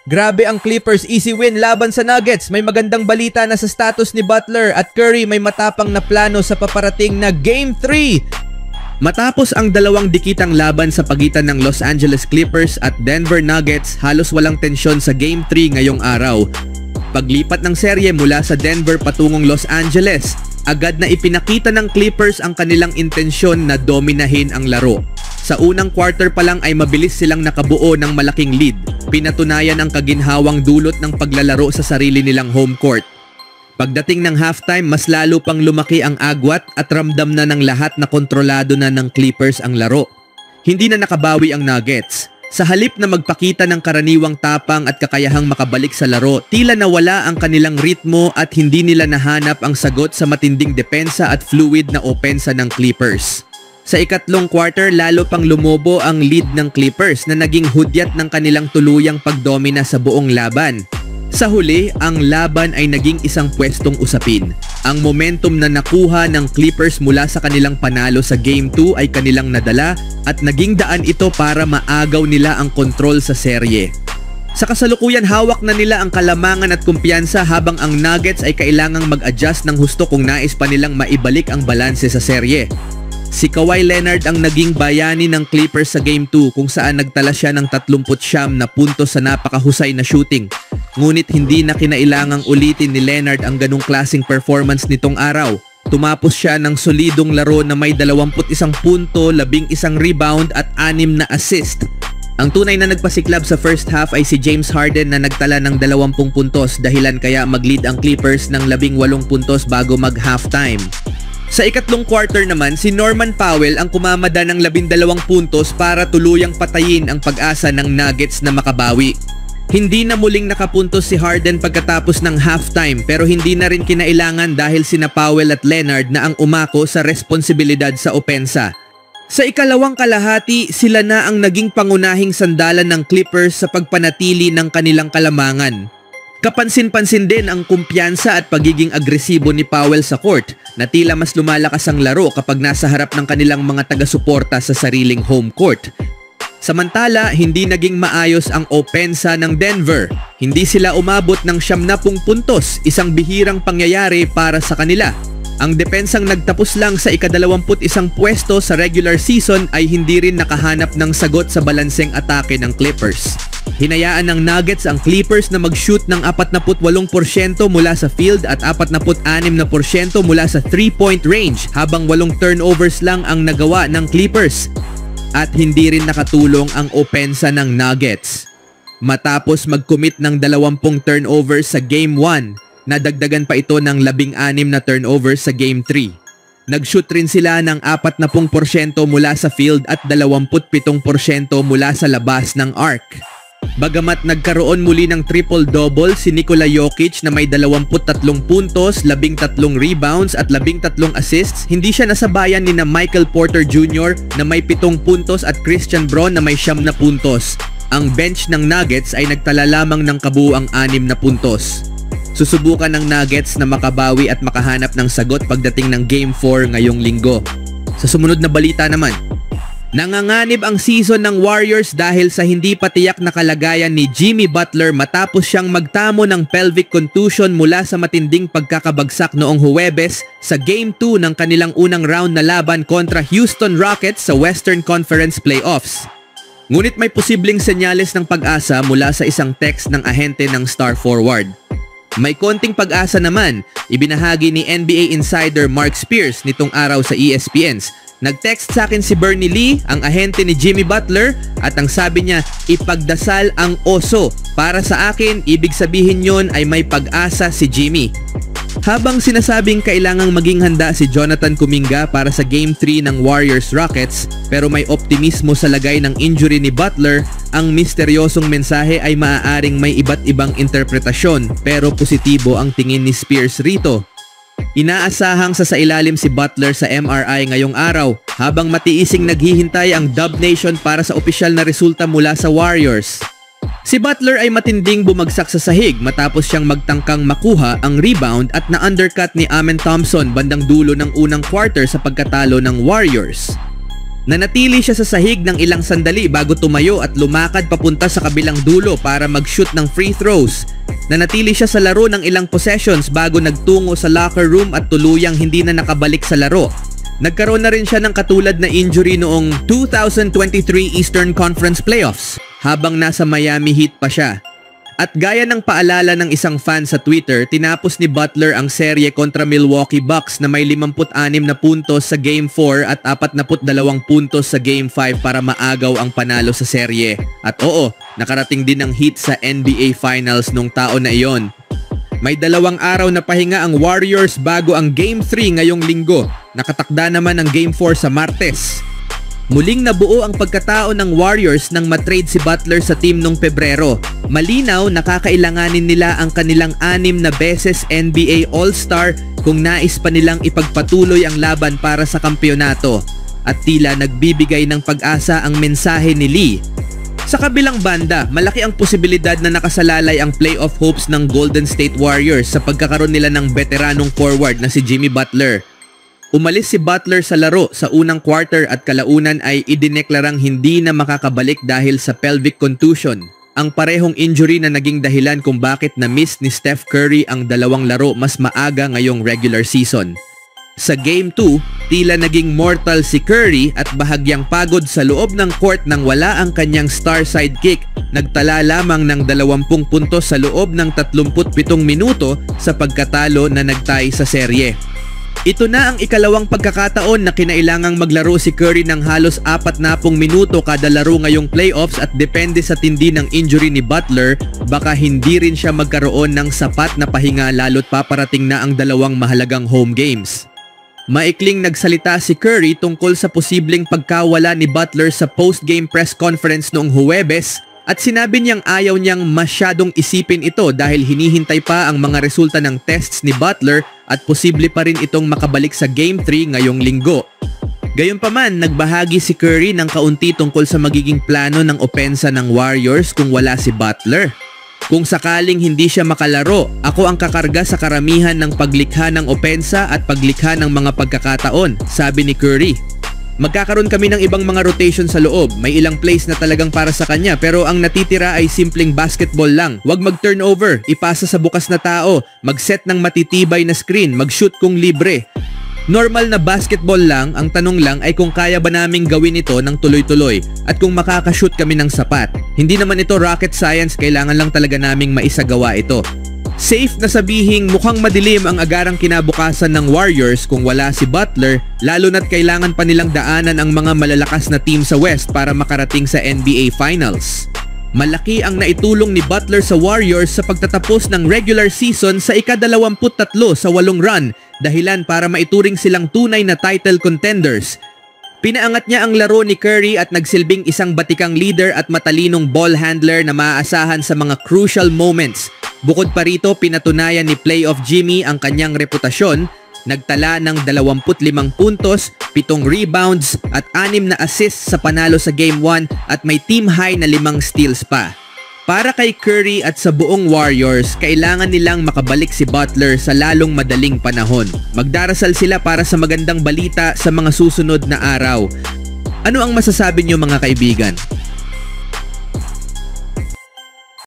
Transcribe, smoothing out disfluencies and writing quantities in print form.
Grabe ang Clippers, easy win laban sa Nuggets. May magandang balita na sa status ni Butler at Curry may matapang na plano sa paparating na Game 3. Matapos ang dalawang dikitang laban sa pagitan ng Los Angeles Clippers at Denver Nuggets, halos walang tensyon sa Game 3 ngayong araw. Paglipat ng serye mula sa Denver patungong Los Angeles, agad na ipinakita ng Clippers ang kanilang intensyon na dominahin ang laro. Sa unang quarter pa lang ay mabilis silang nakabuo ng malaking lead. Pinatunayan ang kaginhawang dulot ng paglalaro sa sarili nilang home court. Pagdating ng halftime, mas lalo pang lumaki ang agwat at ramdam na ng lahat na kontrolado na ng Clippers ang laro. Hindi na nakabawi ang Nuggets. Sa halip na magpakita ng karaniwang tapang at kakayahang makabalik sa laro, tila nawala ang kanilang ritmo at hindi nila nahanap ang sagot sa matinding depensa at fluid na opensa ng Clippers. Sa ikatlong quarter, lalo pang lumobo ang lead ng Clippers na naging hudyat ng kanilang tuluyang pagdomina sa buong laban. Sa huli, ang laban ay naging isang pwestong usapin. Ang momentum na nakuha ng Clippers mula sa kanilang panalo sa Game 2 ay kanilang nadala at naging daan ito para maagaw nila ang kontrol sa serye. Sa kasalukuyan, hawak na nila ang kalamangan at kumpiyansa habang ang Nuggets ay kailangang mag-adjust ng husto kung nais pa nilang maibalik ang balanse sa serye. Si Kawhi Leonard ang naging bayani ng Clippers sa Game 2 kung saan nagtala siya ng 39 na puntos sa napakahusay na shooting. Ngunit hindi na kinailangang ulitin ni Leonard ang ganong klaseng performance nitong araw. Tumapos siya ng solidong laro na may 21 punto, 11 rebound at 6 na assist. Ang tunay na nagpasiklab sa first half ay si James Harden na nagtala ng 20 puntos, dahilan kaya mag-lead ang Clippers ng 18 puntos bago mag-halftime. Sa ikatlong quarter naman, si Norman Powell ang kumamada ng 12 puntos para tuluyang patayin ang pag-asa ng Nuggets na makabawi. Hindi na muling nakapuntos si Harden pagkatapos ng halftime, pero hindi na rin kinailangan dahil sina Powell at Leonard na ang umako sa responsibilidad sa opensa. Sa ikalawang kalahati, sila na ang naging pangunahing sandalan ng Clippers sa pagpanatili ng kanilang kalamangan. Kapansin-pansin din ang kumpiyansa at pagiging agresibo ni Powell sa court na tila mas lumalakas ang laro kapag nasa harap ng kanilang mga taga-suporta sa sariling home court. Samantala, hindi naging maayos ang opensa ng Denver. Hindi sila umabot ng 70 puntos, isang bihirang pangyayari para sa kanila. Ang depensang nagtapos lang sa ika-21 pwesto sa regular season ay hindi rin nakahanap ng sagot sa balanseng atake ng Clippers. Hinayaan ng Nuggets ang Clippers na mag-shoot ng 48% mula sa field at 46% mula sa 3-point range habang 8 turnovers lang ang nagawa ng Clippers. At hindi rin nakatulong ang opensa ng Nuggets. Matapos mag-commit ng 20 turnovers sa Game 1, nadagdagan pa ito ng 16 na turnovers sa Game 3. Nag-shoot rin sila ng 40% mula sa field at 27% mula sa labas ng arc. Bagamat nagkaroon muli ng triple-double si Nikola Jokic na may 23 puntos, 13 rebounds at 13 assists, hindi siya nasabayan ni na Michael Porter Jr. na may 7 puntos at Christian Braun na may 9 puntos. Ang bench ng Nuggets ay nagtala lamang ng kabuuang 6 na puntos. Susubukan ng Nuggets na makabawi at makahanap ng sagot pagdating ng Game 4 ngayong linggo. Sa sumunod na balita naman, nanganganib ang season ng Warriors dahil sa hindi patiyak na kalagayan ni Jimmy Butler matapos siyang magtamo ng pelvic contusion mula sa matinding pagkakabagsak noong Huwebes sa Game 2 ng kanilang unang round na laban kontra Houston Rockets sa Western Conference Playoffs. Ngunit may posibleng senyales ng pag-asa mula sa isang text ng ahente ng star forward. May konting pag-asa naman, ibinahagi ni NBA insider Mark Spears nitong araw sa ESPN's. Nag-text sa akin si Bernie Lee, ang ahente ni Jimmy Butler, at ang sabi niya, ipagdasal ang oso. Para sa akin, ibig sabihin yon ay may pag-asa si Jimmy. Habang sinasabing kailangang maging handa si Jonathan Kuminga para sa Game 3 ng Warriors-Rockets, pero may optimismo sa lagay ng injury ni Butler, ang misteryosong mensahe ay maaaring may iba't ibang interpretasyon, pero positibo ang tingin ni Spears rito. Inaasahang sasailalim si Butler sa MRI ngayong araw habang matiising naghihintay ang Dub Nation para sa opisyal na resulta mula sa Warriors. Si Butler ay matinding bumagsak sa sahig matapos siyang magtangkang makuha ang rebound at na-undercut ni Amen Thompson bandang dulo ng unang quarter sa pagkatalo ng Warriors. Nanatili siya sa sahig ng ilang sandali bago tumayo at lumakad papunta sa kabilang dulo para mag-shoot ng free throws. Nanatili siya sa laro ng ilang possessions bago nagtungo sa locker room at tuluyang hindi na nakabalik sa laro. Nagkaroon na rin siya ng katulad na injury noong 2023 Eastern Conference Playoffs habang nasa Miami Heat pa siya. At gaya ng paalala ng isang fan sa Twitter, tinapos ni Butler ang serye kontra Milwaukee Bucks na may 56 na puntos sa Game 4 at 42 puntos sa Game 5 para maagaw ang panalo sa serye. At oo, nakarating din ang Heat sa NBA Finals nung taon na iyon. May 2 araw na pahinga ang Warriors bago ang Game 3 ngayong linggo. Nakatakda naman ang Game 4 sa Martes. Muling nabuo ang pagkatao ng Warriors nang matrade si Butler sa team noong Pebrero. Malinaw na kakailanganin nila ang kanilang 6 na beses NBA All-Star kung nais pa nilang ipagpatuloy ang laban para sa kampyonato. At tila nagbibigay ng pag-asa ang mensahe ni Lee. Sa kabilang banda, malaki ang posibilidad na nakasalalay ang playoff hopes ng Golden State Warriors sa pagkakaroon nila ng veteranong forward na si Jimmy Butler. Umalis si Butler sa laro sa unang quarter at kalaunan ay idineklarang hindi na makakabalik dahil sa pelvic contusion. Ang parehong injury na naging dahilan kung bakit na-miss ni Steph Curry ang 2 laro mas maaga ngayong regular season. Sa Game 2, tila naging mortal si Curry at bahagyang pagod sa loob ng court nang wala ang kanyang star sidekick. Nagtala lamang ng 20 puntos sa loob ng 37 minuto sa pagkatalo na nagtay sa serye. Ito na ang ikalawang pagkakataon na kinailangang maglaro si Curry ng halos 40 minuto kada laro ngayong playoffs at depende sa tindi ng injury ni Butler, baka hindi rin siya magkaroon ng sapat na pahinga lalo't paparating na ang 2 mahalagang home games. Maikling nagsalita si Curry tungkol sa posibleng pagkawala ni Butler sa post-game press conference noong Huwebes at sinabi niyang ayaw niyang masyadong isipin ito dahil hinihintay pa ang mga resulta ng tests ni Butler at posible pa rin itong makabalik sa Game 3 ngayong linggo. Gayunpaman, nagbahagi si Curry ng kaunti tungkol sa magiging plano ng opensa ng Warriors kung wala si Butler. Kung sakaling hindi siya makalaro, ako ang kakarga sa karamihan ng paglikha ng opensa at paglikha ng mga pagkakataon, sabi ni Curry. Magkakaroon kami ng ibang mga rotation sa loob. May ilang plays na talagang para sa kanya pero ang natitira ay simpleng basketball lang. Huwag mag-turnover, ipasa sa bukas na tao, mag-set ng matitibay na screen, mag-shoot kung libre. Normal na basketball lang, ang tanong lang ay kung kaya ba naming gawin ito ng tuloy-tuloy at kung makakashoot kami ng sapat. Hindi naman ito rocket science, kailangan lang talaga naming maisagawa ito. Safe na sabihing mukhang madilim ang agarang kinabukasan ng Warriors kung wala si Butler, lalo na't kailangan pa nilang daanan ang mga malalakas na team sa West para makarating sa NBA Finals. Malaki ang naitulong ni Butler sa Warriors sa pagtatapos ng regular season sa ika-23 sa 8 run, dahilan para maituring silang tunay na title contenders. Pinaangat niya ang laro ni Curry at nagsilbing isang batikang leader at matalinong ball handler na maaasahan sa mga crucial moments. Bukod pa rito, pinatunayan ni Playoff Jimmy ang kanyang reputasyon, nagtala ng 25 puntos, 7 rebounds at 6 na assists sa panalo sa Game 1 at may team high na 5 steals pa. Para kay Curry at sa buong Warriors, kailangan nilang makabalik si Butler sa lalong madaling panahon. Magdarasal sila para sa magandang balita sa mga susunod na araw. Ano ang masasabi niyo mga kaibigan?